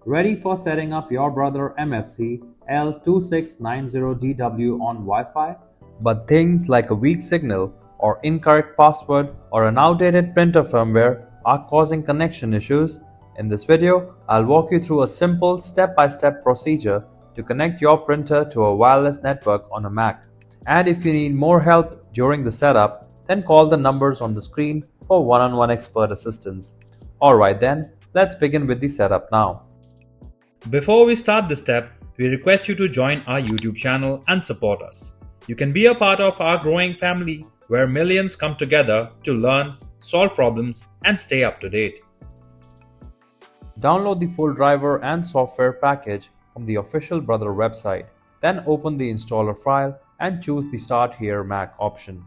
Ready for setting up your Brother MFC-L2690DW on Wi-Fi? But things like a weak signal or incorrect password or an outdated printer firmware are causing connection issues. In this video, I'll walk you through a simple step-by-step procedure to connect your printer to a wireless network on a Mac. And if you need more help during the setup, then call the numbers on the screen for one-on-one expert assistance. Alright then, let's begin with the setup now. Before we start this step, we request you to join our YouTube channel and support us. You can be a part of our growing family where millions come together to learn, solve problems, and stay up to date. Download the full driver and software package from the official Brother website. Then open the installer file and choose the Start Here Mac option.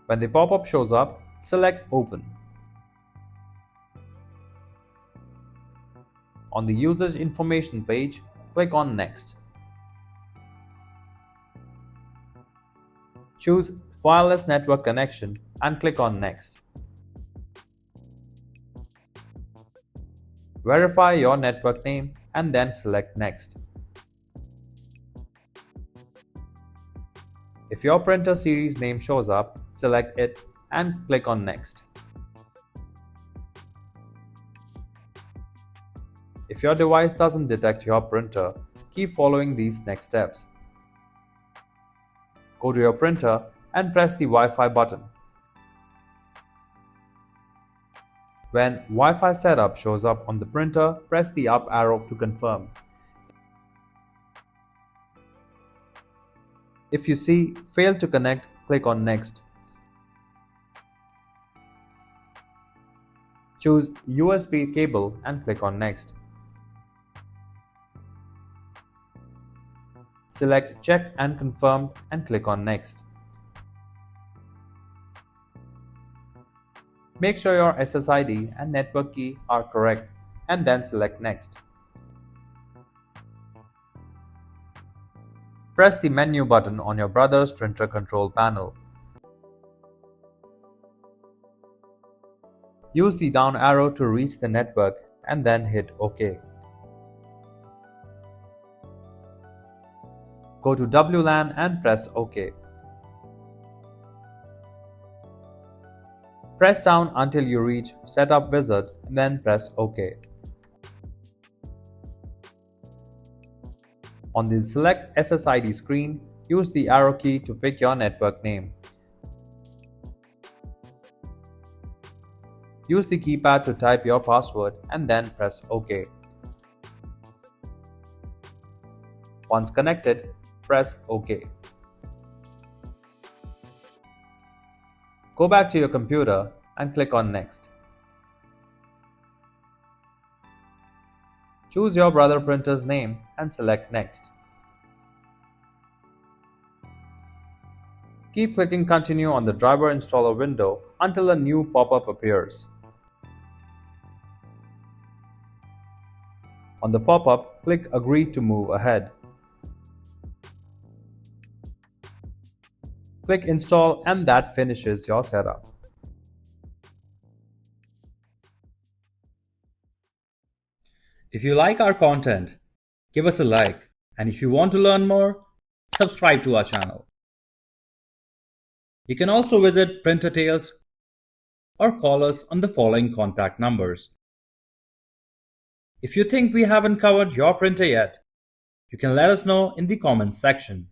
When the pop-up shows up, select Open. On the Usage Information page, click on Next. Choose Wireless Network Connection and click on Next. Verify your network name and then select Next. If your printer series name shows up, select it and click on Next. If your device doesn't detect your printer, keep following these next steps. Go to your printer and press the Wi-Fi button. When Wi-Fi setup shows up on the printer, press the up arrow to confirm. If you see Fail to connect, click on Next. Choose USB cable and click on Next. Select Check and Confirm and click on Next. Make sure your SSID and network key are correct and then select Next. Press the menu button on your Brother's printer control panel. Use the down arrow to reach the network and then hit OK. Go to WLAN and press OK. Press down until you reach Setup Wizard and then press OK. On the Select SSID screen, use the arrow key to pick your network name. Use the keypad to type your password and then press OK. Once connected, press OK. Go back to your computer and click on Next. Choose your Brother printer's name and select Next. Keep clicking Continue on the driver installer window until a new pop-up appears. On the pop-up, click Agree to move ahead. Click Install and that finishes your setup. If you like our content, give us a like, and if you want to learn more, subscribe to our channel. You can also visit Printer Tales or call us on the following contact numbers. If you think we haven't covered your printer yet, you can let us know in the comments section.